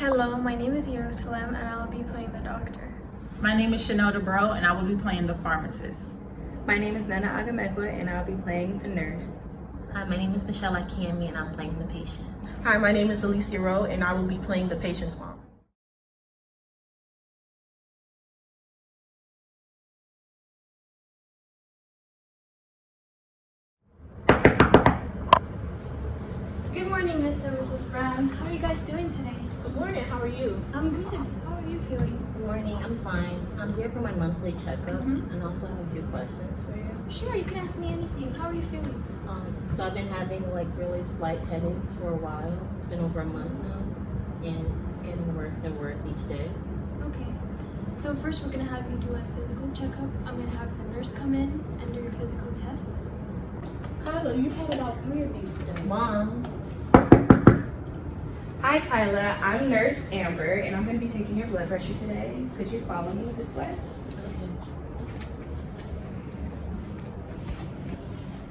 Hello, my name is Jerusalem and I will be playing the doctor. My name is Chanel DeBro and I will be playing the pharmacist. My name is Nana Agamegwa and I'll be playing the nurse. Hi, my name is Michelle Akiemi and I'm playing the patient. Hi, my name is Alicia Rowe and I will be playing the patient's mom. Good morning, Miss and Mrs. Brown. How are you guys doing today? Good morning, how are you? I'm good. How are you feeling? Good morning, I'm fine. I'm here for my monthly checkup and also have a few questions for you. Sure, you can ask me anything. How are you feeling? So I've been having like really slight headaches for a while. It's been over a month now and it's getting worse and worse each day. Okay. So first we're going to have you do a physical checkup. I'm going to have the nurse come in and do your physical tests. Kyla, you've had about 3 of these today. Mom. Hi Kyla, I'm Nurse Amber and I'm going to be taking your blood pressure today. Could you follow me this way?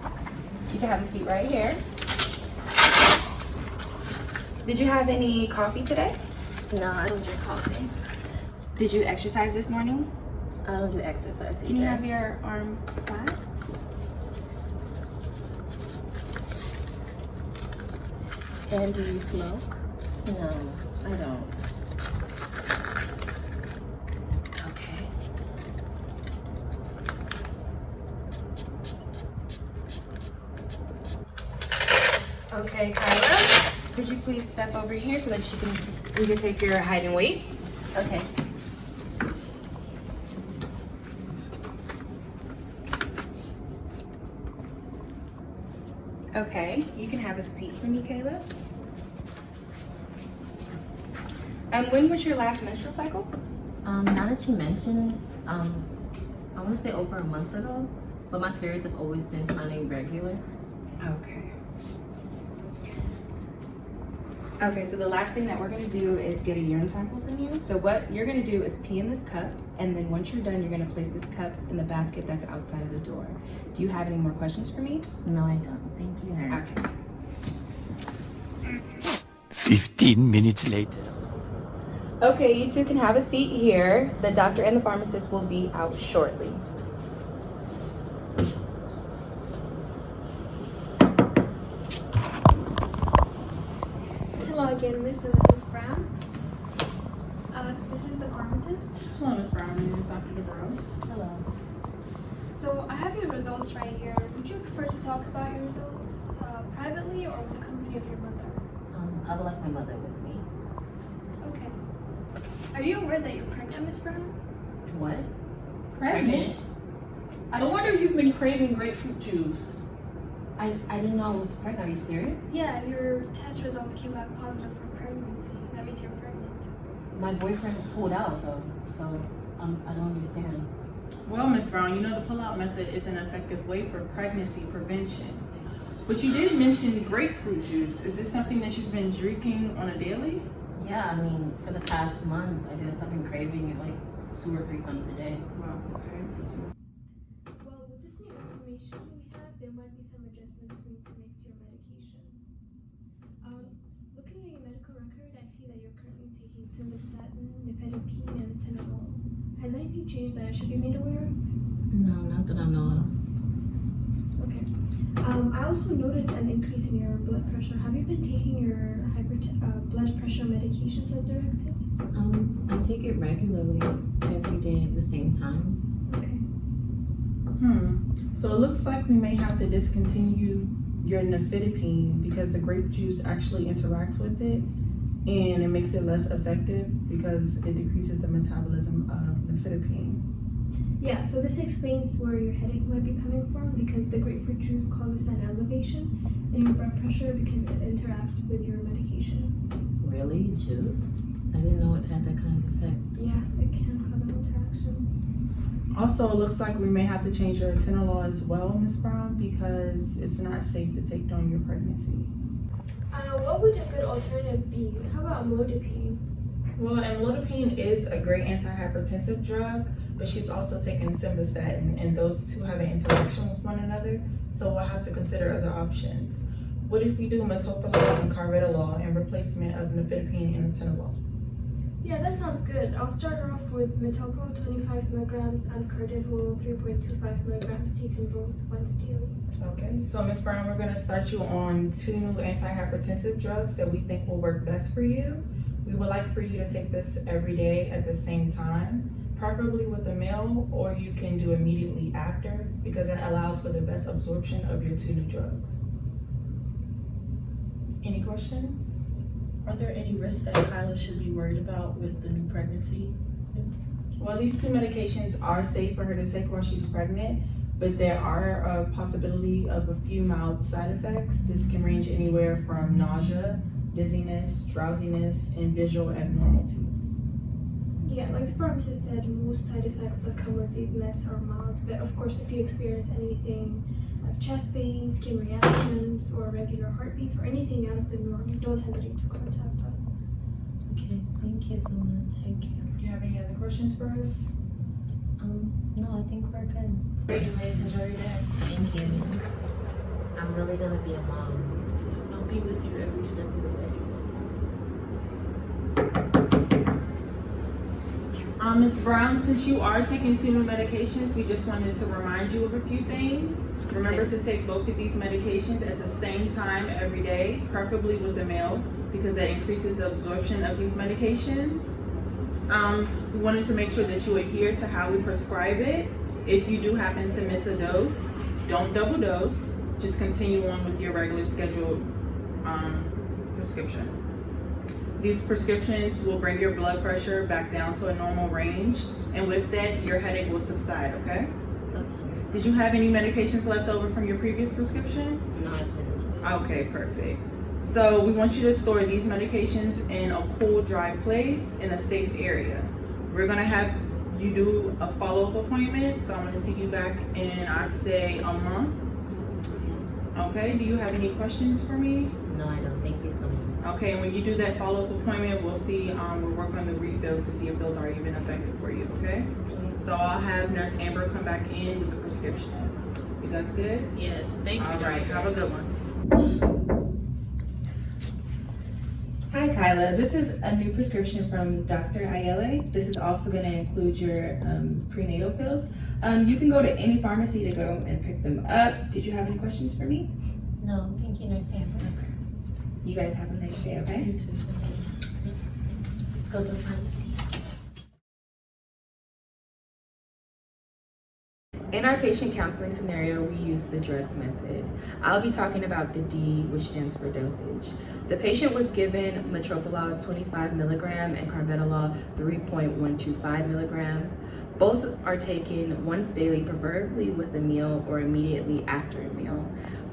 Okay. You can have a seat right here. Did you have any coffee today? No, I don't drink coffee. Did you exercise this morning? I don't do exercise either. Can you have your arm flat? And do you smoke? No, I don't. Okay. Okay, Kyla, could you please step over here so that we can take your height and weight? Okay. Okay, you can have a seat for me, Kayla. When was your last menstrual cycle? Now that you mention it, I want to say over a month ago, but my periods have always been kind of irregular. Okay. Okay, so the last thing that we're gonna do is get a urine sample from you. So what you're gonna do is pee in this cup, and then once you're done, you're gonna place this cup in the basket that's outside of the door. Do you have any more questions for me? No, I don't. Thank you, nurse. Okay. 15 minutes later. Okay, you two can have a seat here. The doctor and the pharmacist will be out shortly. Hello again, Miss and Mrs. Brown. This is the pharmacist. Hello, Ms. Brown. My name is Dr. DeBro. Hello. So I have your results right here. Would you prefer to talk about your results privately or with the company of your mother? I would like my mother with me. Okay. Are you aware that you're pregnant, Miss Brown? What? Pregnant? No wonder you've been craving grapefruit juice. I didn't know I was pregnant. Are you serious? Yeah, your test results came back positive for pregnancy. That means you're pregnant. My boyfriend pulled out though, so I don't understand. Well, Ms. Brown, you know the pull-out method is an effective way for pregnancy prevention. But you did mention grapefruit juice. Is this something that you've been drinking on a daily? Yeah, I mean, for the past month, I guess I've been craving it like 2 or 3 times a day. Wow, okay. Well, with this new information we have, there might be some adjustments we need to make to your medication. Looking at your medical record, I see that you're currently taking simvastatin, nifedipine, and atenolol. Has anything changed that I should be made aware of? No, not that I know of. Okay. I also noticed an increase in your blood pressure. Have you been taking your blood pressure medications as directed? I take it regularly, every day at the same time. Okay. So it looks like we may have to discontinue your nifedipine because the grape juice actually interacts with it and it makes it less effective because it decreases the metabolism of nifedipine. Yeah, so this explains where your headache might be coming from because the grapefruit juice causes an elevation in your blood pressure because it interacts with your medication. Really? Juice? I didn't know it had that kind of effect. Yeah, it can cause an interaction. Also, it looks like we may have to change your atenolol as well, Ms. Brown, because it's not safe to take during your pregnancy. What would a good alternative be? How about amlodipine? Well, amlodipine is a great antihypertensive drug, but she's also taking simvastatin, and those two have an interaction with one another, so we'll have to consider other options. What if we do metoprolol and carvedilol in replacement of nifedipine and atenolol? Yeah, that sounds good. I'll start her off with metoprolol 25 milligrams and cardivolol 3.25 milligrams taken both once daily. Okay, so Ms. Brown, we're gonna start you on 2 new antihypertensive drugs that we think will work best for you. We would like for you to take this every day at the same time, preferably with a meal, or you can do immediately after because it allows for the best absorption of your 2 new drugs. Any questions? Are there any risks that Kyla should be worried about with the new pregnancy? Well, these 2 medications are safe for her to take while she's pregnant, but there are a possibility of a few mild side effects. This can range anywhere from nausea, dizziness, drowsiness, and visual abnormalities. Yeah, like the pharmacist said, most side effects that come with these meds are mild, but of course if you experience anything like chest pain, skin reactions, or irregular heartbeats, or anything out of the norm, don't hesitate to contact us. Okay, thank you so much. Thank you. Do you have any other questions for us? No, I think we're good. Great, you ladies enjoy your day. Thank you. I'm really gonna be a mom. I'll be with you every step of the way. Ms. Brown, since you are taking 2 new medications, we just wanted to remind you of a few things. Remember to take both of these medications at the same time every day, preferably with a meal, because that increases the absorption of these medications. We wanted to make sure that you adhere to how we prescribe it. If you do happen to miss a dose, don't double dose. Just continue on with your regular scheduled prescription. These prescriptions will bring your blood pressure back down to a normal range, and with that, your headache will subside, okay? Okay. Did you have any medications left over from your previous prescription? No, I finished it. Okay, perfect. So we want you to store these medications in a cool, dry place in a safe area. We're gonna have you do a follow-up appointment, so I'm gonna see you back in, I say, a month. Okay, do you have any questions for me? No, I don't. Thank you so much. Okay, and when you do that follow-up appointment, we'll see, we'll work on the refills to see if those are even effective for you, okay? So I'll have Nurse Amber come back in with the prescriptions. You guys good? Yes, thank you. All right, have a good one. Hi Kyla, this is a new prescription from Dr. Ayele. This is also going to include your prenatal pills. You can go to any pharmacy to go and pick them up. Did you have any questions for me? No, thank you, Nurse Amber. You guys have a nice day, okay? You too. Let's go to the pharmacy. In our patient counseling scenario, we use the drugs method. I'll be talking about the D, which stands for dosage. The patient was given metoprolol 25 milligram and carvedilol 3.125 milligram. Both are taken once daily, preferably with a meal or immediately after a meal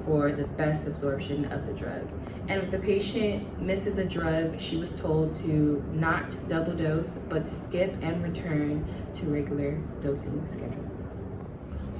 for the best absorption of the drug. And if the patient misses a drug, she was told to not double dose, but to skip and return to regular dosing schedule.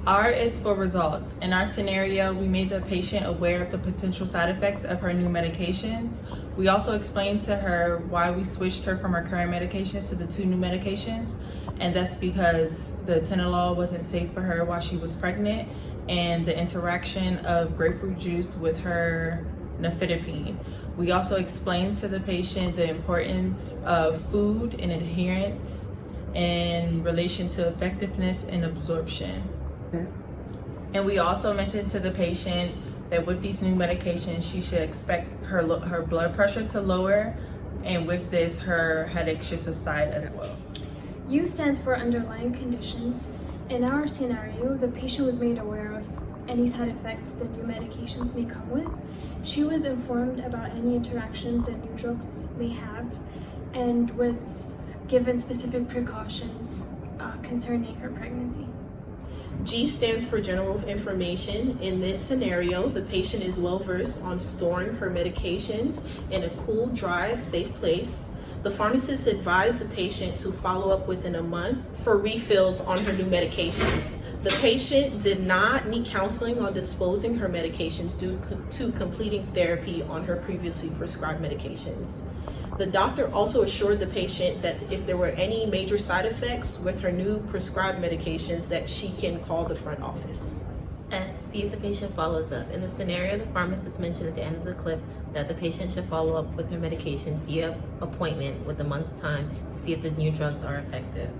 R is for results. In our scenario, we made the patient aware of the potential side effects of her new medications. We also explained to her why we switched her from her current medications to the 2 new medications, and that's because the atenolol wasn't safe for her while she was pregnant, and the interaction of grapefruit juice with her nifedipine. We also explained to the patient the importance of food and adherence in relation to effectiveness and absorption. And we also mentioned to the patient that with these new medications, she should expect her blood pressure to lower, and with this, her headache should subside as well. U stands for underlying conditions. In our scenario, the patient was made aware of any side effects the new medications may come with. She was informed about any interaction the new drugs may have, and was given specific precautions concerning her pregnancy. G stands for general information. In this scenario, the patient is well versed on storing her medications in a cool, dry, safe place. The pharmacist advised the patient to follow up within a month for refills on her new medications. The patient did not need counseling on disposing her medications due to completing therapy on her previously prescribed medications. The doctor also assured the patient that if there were any major side effects with her new prescribed medications, that she can call the front office. S. See if the patient follows up. In the scenario, the pharmacist mentioned at the end of the clip that the patient should follow up with her medication via appointment with a month's time to see if the new drugs are effective.